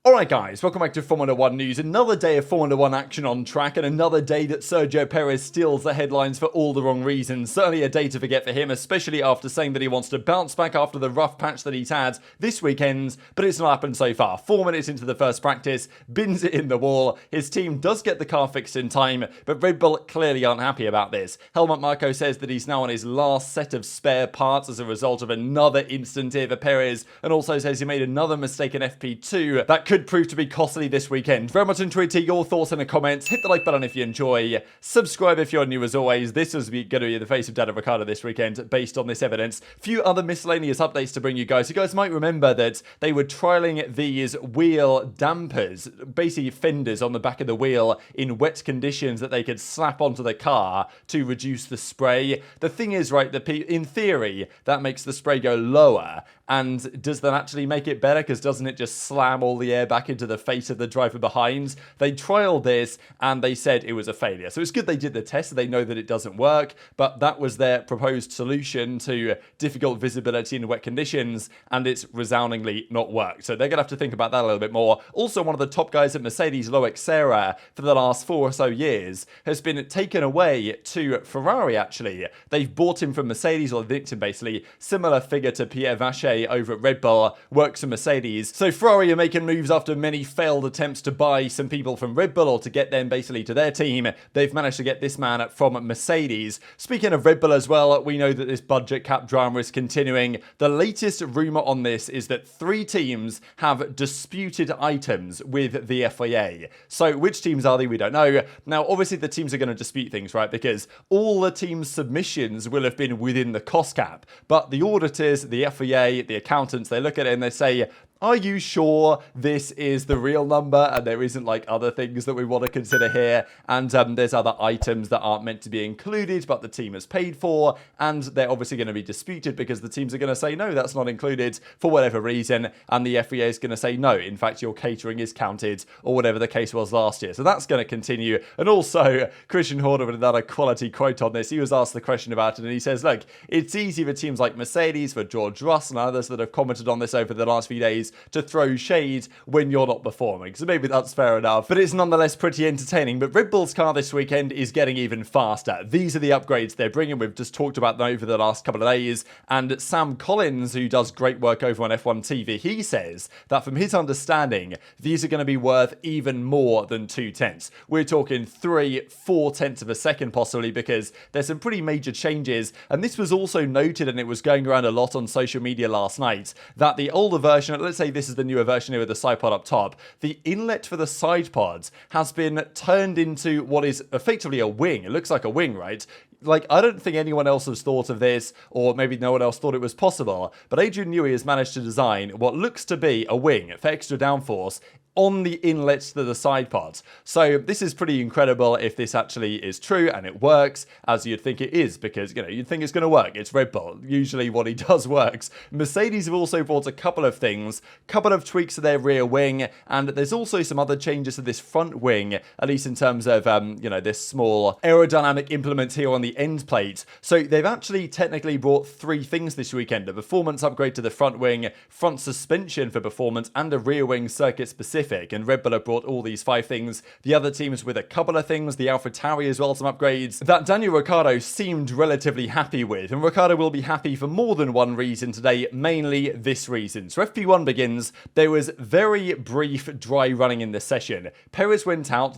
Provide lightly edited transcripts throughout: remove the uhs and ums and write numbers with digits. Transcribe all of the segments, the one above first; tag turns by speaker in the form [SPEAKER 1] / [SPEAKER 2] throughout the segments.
[SPEAKER 1] Alright guys, welcome back to Formula 1 news. Another day of Formula 1 action on track and another day that Sergio Perez steals the headlines for all the wrong reasons. Certainly a day to forget for him, especially after saying that he wants to bounce back after the rough patch that he's had this weekend, but it's not happened so far. 4 minutes into the first practice, bins it in the wall. His team does get the car fixed in time, but Red Bull clearly aren't happy about this. Helmut Marko says that he's now on his last set of spare parts as a result of another incident here for Perez, and also says he made another mistake in FP2 that could prove to be costly this weekend. Very much enjoyed to your thoughts in the comments. Hit the like button if you enjoy. Subscribe if you're new as always. This is going to be the face of Daniel Ricciardo this weekend based on this evidence. Few other miscellaneous updates to bring you guys. You guys might remember that they were trialling these wheel dampers, basically fenders on the back of the wheel in wet conditions that they could slap onto the car to reduce the spray. The thing is, right, in theory, that makes the spray go lower. And does that actually make it better? Because doesn't it just slam all the air back into the face of the driver behind? They trialed this and they said it was a failure. So it's good they did the test. So they know that it doesn't work. But that was their proposed solution to difficult visibility in wet conditions. And it's resoundingly not worked. So they're going to have to think about that a little bit more. Also, one of the top guys at Mercedes, Loic Serra, for the last 4 or so years, has been taken away to Ferrari, actually. They've bought him from Mercedes, or nicked him basically. Similar figure to Pierre Vacher over at Red Bull, works for Mercedes. So Ferrari are making moves after many failed attempts to buy some people from Red Bull or to get them basically to their team. They've managed to get this man from Mercedes. Speaking of Red Bull as well, we know that this budget cap drama is continuing. The latest rumour on this is that 3 teams have disputed items with the FIA. So which teams are they? We don't know. Now, obviously the teams are going to dispute things, right? Because all the teams' submissions will have been within the cost cap. But the auditors, the FIA, the accountants, they look at it and they say, are you sure this is the real number and there isn't like other things that we want to consider here? And there's other items that aren't meant to be included but the team has paid for, and they're obviously going to be disputed because the teams are going to say no, that's not included for whatever reason, and the FIA is going to say no, in fact your catering is counted, or whatever the case was last year. So that's going to continue. And also Christian Horner with another quality quote on this. He was asked the question about it and he says, look, it's easy for teams like Mercedes, for George Russell and others that have commented on this over the last few days to throw shade when you're not performing. So maybe that's fair enough, but it's nonetheless pretty entertaining. But Red Bull's car this weekend is getting even faster. These are the upgrades they're bringing. We've just talked about them over the last couple of days. And Sam Collins, who does great work over on F1 TV, he says that from his understanding, these are going to be worth even more than 2/10. We're talking 3-4 tenths of a second possibly, because there's some pretty major changes. And this was also noted, and it was going around a lot on social media last night, that the older version, let's say this is the newer version here with the side pod up top, the inlet for the side pods has been turned into what is effectively a wing. It looks like a wing, right? Like, I don't think anyone else has thought of this, or maybe no one else thought it was possible, but Adrian Newey has managed to design what looks to be a wing for extra downforce on the inlets to the side pods. So this is pretty incredible if this actually is true and it works as you'd think it is, because, you know, you'd think it's going to work. It's Red Bull. Usually what he does works. Mercedes have also brought a couple of things, couple of tweaks to their rear wing, and there's also some other changes to this front wing, at least in terms of, you know, this small aerodynamic implement here on the end plate. So they've actually technically brought 3 things this weekend: a performance upgrade to the front wing, front suspension for performance, and a rear wing circuit specific. And Red Bull have brought all these 5 things. The other teams with a couple of things, the Alfa Tauri as well, some upgrades that Daniel Ricciardo seemed relatively happy with. And Ricciardo will be happy for more than one reason today, mainly this reason. So FP1 begins. There was very brief dry running in the session. Perez went out.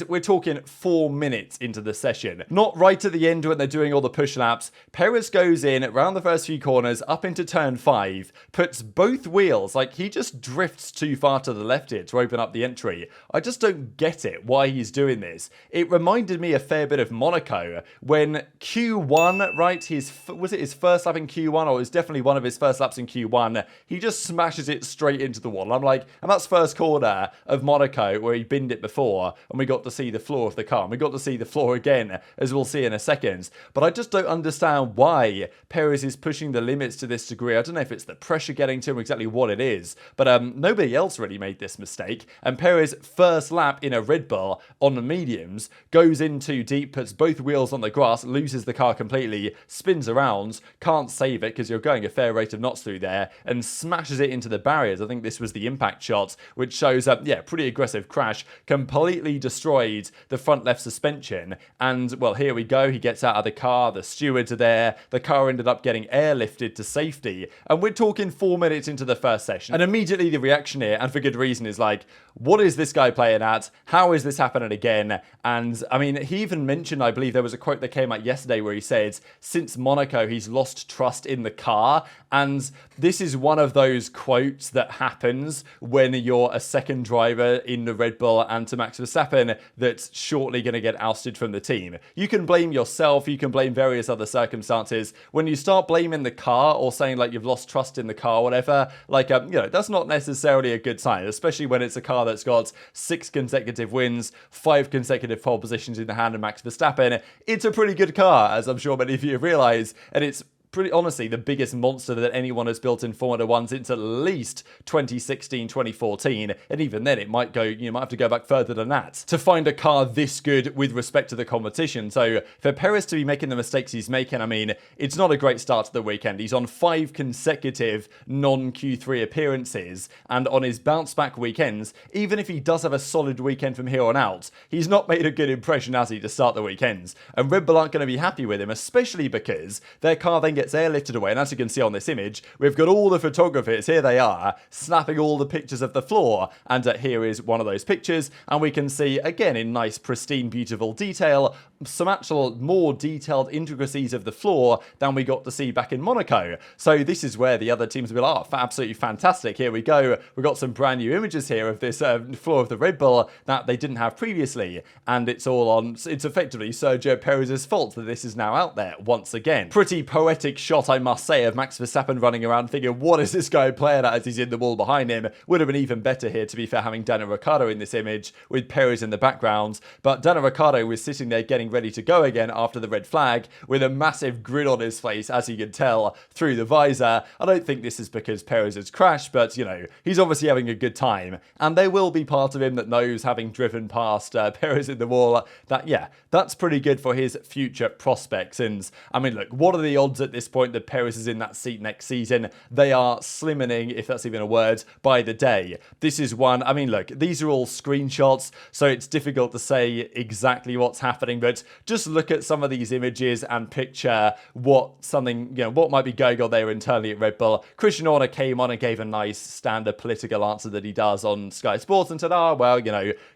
[SPEAKER 1] We're talking 4 minutes into the session. Not right at the end when they're doing all the push laps. Perez goes in around the first few corners, up into turn 5, puts both wheels, like he just drifts too far to the left here to open up the entry. I just don't get it, why he's doing this. It reminded me a fair bit of Monaco when Q1, right, was it his first lap in Q1, or it was definitely one of his first laps in Q1, he just smashes it straight into the wall. I'm like, and that's first corner of Monaco where he binned it before, and we got to see the floor of the car, and we got to see the floor again, as we'll see in a second. But I just don't understand why Perez is pushing the limits to this degree. I don't know if it's the pressure getting to him, exactly what it is, but nobody else really made this mistake. mistake, and Perez, first lap in a Red Bull on the mediums, goes in too deep, puts both wheels on the grass, loses the car completely, spins around, can't save it because you're going a fair rate of knots through there, and smashes it into the barriers. I think this was the impact shot, which shows up, pretty aggressive crash, completely destroyed the front left suspension, and, well, here we go, he gets out of the car, the stewards are there, the car ended up getting airlifted to safety, and we're talking 4 minutes into the first session, and immediately the reaction here, and for good reason, is like, what is this guy playing at? How is this happening again? And, I mean, he even mentioned, I believe there was a quote that came out yesterday where he said, since Monaco, he's lost trust in the car, and this is one of those quotes that happens when you're a second driver in the Red Bull and to Max Verstappen that's shortly going to get ousted from the team. You can blame yourself, you can blame various other circumstances. When you start blaming the car or saying like you've lost trust in the car or whatever, like, that's not necessarily a good sign, especially when it's a car that's got 6 consecutive wins, 5 consecutive pole positions in the hand of Max Verstappen. It's a pretty good car, as I'm sure many of you realise, and it's pretty honestly the biggest monster that anyone has built in Formula 1 since at least 2016, 2014, and even then it might go, you might have to go back further than that to find a car this good with respect to the competition. So for Perez to be making the mistakes he's making, I mean, it's not a great start to the weekend. He's on 5 consecutive non-Q3 appearances, and on his bounce back weekends, even if he does have a solid weekend from here on out, he's not made a good impression, has he, to start the weekends, and Red Bull aren't going to be happy with him, especially because their car then gets airlifted away, and as you can see on this image, we've got all the photographers, here they are, snapping all the pictures of the floor, and here is one of those pictures, and we can see, again, in nice, pristine, beautiful detail, some actual more detailed intricacies of the floor than we got to see back in Monaco. So this is where the other teams will be like, oh, absolutely fantastic, here we go, we've got some brand new images here of this floor of the Red Bull that they didn't have previously, and it's effectively Sergio Perez's fault that this is now out there once again. Pretty poetic shot, I must say, of Max Verstappen running around thinking, what is this guy playing at as he's in the wall behind him? Would have been even better here, to be fair, having Daniel Ricciardo in this image with Perez in the background, but Daniel Ricciardo was sitting there getting ready to go again after the red flag with a massive grin on his face, as you can tell through the visor. I don't think this is because Perez has crashed, but, he's obviously having a good time, and there will be part of him that knows, having driven past Perez in the wall, that, that's pretty good for his future prospects. And, I mean, look, what are the odds at this point that Perez is in that seat next season? They are slimming, if that's even a word, by the day. This is one, I mean, look, these are all screenshots, so it's difficult to say exactly what's happening, but just look at some of these images and picture what might be going on there internally at Red Bull. Christian Horner came on and gave a nice standard political answer that he does on Sky Sports and said,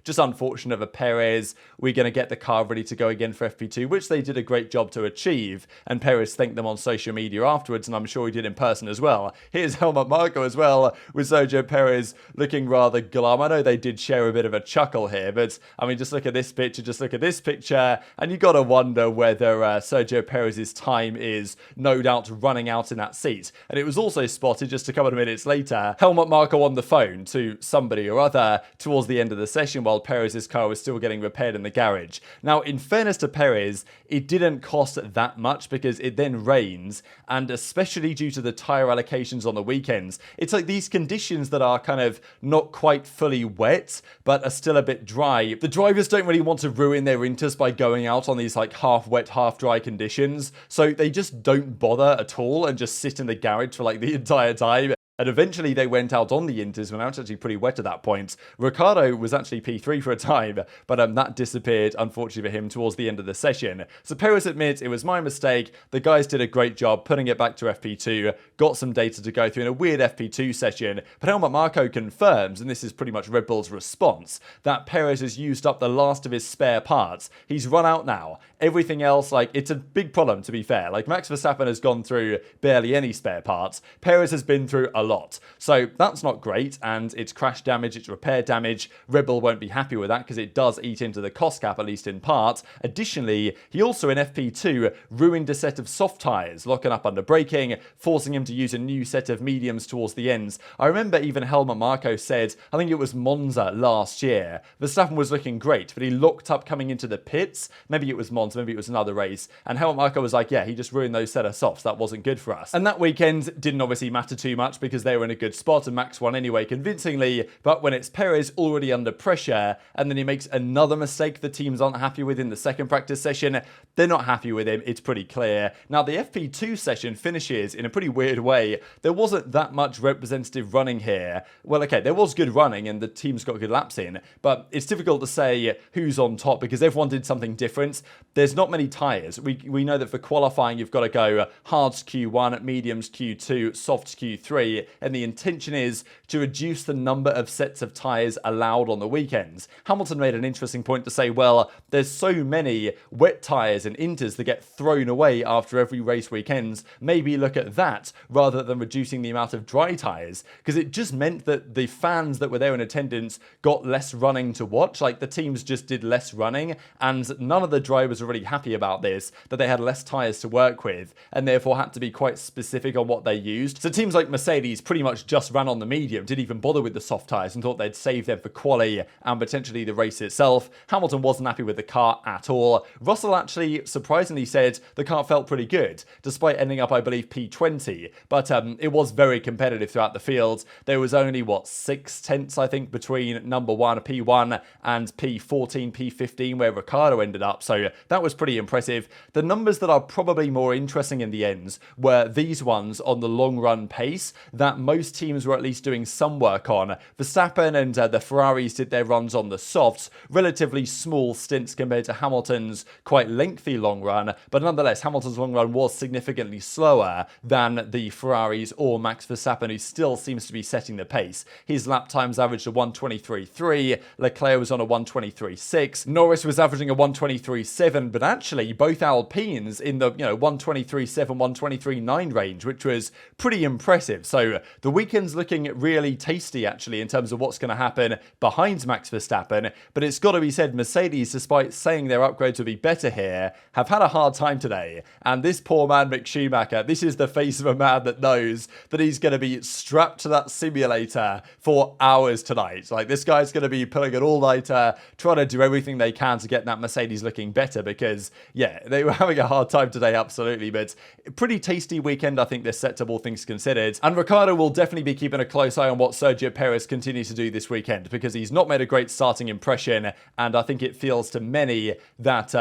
[SPEAKER 1] just unfortunate for Perez, we're going to get the car ready to go again for FP2, which they did a great job to achieve, and Perez thanked them on social media afterwards, and I'm sure he did in person as well. Here's Helmut Marko as well, with Sergio Perez looking rather glum. I know they did share a bit of a chuckle here, but I mean, just look at this picture, and you got to wonder whether Sergio Perez's time is no doubt running out in that seat. And it was also spotted just a couple of minutes later, Helmut Marko on the phone to somebody or other towards the end of the session while Perez's car was still getting repaired in the garage. Now, in fairness to Perez, it didn't cost that much because it then rains, and especially due to the tyre allocations on the weekends, it's like these conditions that are kind of not quite fully wet, but are still a bit dry. The drivers don't really want to ruin their winters by going out on these like half wet, half dry conditions, so they just don't bother at all and just sit in the garage for like the entire time. And eventually they went out on the inters when it was actually pretty wet at that point. Ricciardo was actually P3 for a time, but that disappeared, unfortunately for him, towards the end of the session. So Perez admits, it was my mistake. The guys did a great job putting it back to FP2, got some data to go through in a weird FP2 session. But Helmut Marko confirms, and this is pretty much Red Bull's response, that Perez has used up the last of his spare parts. He's run out now. Everything else, it's a big problem, to be fair. Max Verstappen has gone through barely any spare parts. Perez has been through a lot. So that's not great, and it's crash damage, it's repair damage. Red Bull won't be happy with that because it does eat into the cost cap, at least in part. Additionally, he also in FP2 ruined a set of soft tyres, locking up under braking, forcing him to use a new set of mediums towards the ends. I remember even Helmut Marko said, I think it was Monza last year, Verstappen was looking great, but he locked up coming into the pits. Maybe it was Monza, maybe it was another race, and Helmut Marko was like, yeah, he just ruined those set of softs, that wasn't good for us. And that weekend didn't obviously matter too much because because they were in a good spot and Max won anyway convincingly, but when it's Perez already under pressure and then he makes another mistake the teams aren't happy with in the second practice session, they're not happy with him, it's pretty clear. Now the FP2 session finishes in a pretty weird way. There wasn't that much representative running here. Well, okay, there was good running and the teams got good laps in, but it's difficult to say who's on top because everyone did something different. There's not many tyres. We know that for qualifying you've got to go hards Q1, mediums Q2, softs Q3, and the intention is to reduce the number of sets of tyres allowed on the weekends. Hamilton made an interesting point to say, well, there's so many wet tyres and inters that get thrown away after every race weekends. Maybe look at that rather than reducing the amount of dry tyres, because it just meant that the fans that were there in attendance got less running to watch. Like the teams just did less running, and none of the drivers were really happy about this, that they had less tyres to work with and therefore had to be quite specific on what they used. So teams like Mercedes pretty much just ran on the medium, didn't even bother with the soft tyres and thought they'd save them for quali and potentially the race itself. Hamilton wasn't happy with the car at all. Russell actually surprisingly said the car felt pretty good, despite ending up, I believe, P20, but it was very competitive throughout the field. There was only, 6 tenths, I think, between number 1, P1, and P14, P15, where Ricciardo ended up, so that was pretty impressive. The numbers that are probably more interesting in the end were these ones on the long run pace that most teams were at least doing some work on. Verstappen and the Ferraris did their runs on the softs, relatively small stints compared to Hamilton's quite lengthy long run, but nonetheless Hamilton's long run was significantly slower than the Ferraris or Max Verstappen, who still seems to be setting the pace. His lap times averaged a 1:23.3, Leclerc was on a 1:23.6, Norris was averaging a 1:23.7, but actually both Alpines in the 1:23.7, 1:23.9 range, which was pretty impressive. So the weekend's looking really tasty actually in terms of what's going to happen behind Max Verstappen, but it's got to be said, Mercedes, despite saying their upgrades would be better here, have had a hard time today. And this poor man, Mick Schumacher, this is the face of a man that knows that he's going to be strapped to that simulator for hours tonight. Like, this guy's going to be pulling an all-nighter, trying to do everything they can to get that Mercedes looking better because, yeah, they were having a hard time today, absolutely, but pretty tasty weekend, I think, this set up, all things considered. And Ricciardo will definitely be keeping a close eye on what Sergio Perez continues to do this weekend because he's not made a great starting impression, and I think it feels to many that,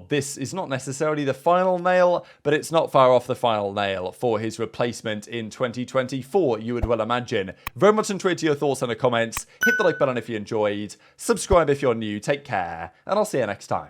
[SPEAKER 1] this is not necessarily the final nail, but it's not far off the final nail for his replacement in 2024, you would well imagine. Very much enjoyed your thoughts in the comments. Hit the like button if you enjoyed. Subscribe if you're new. Take care, and I'll see you next time.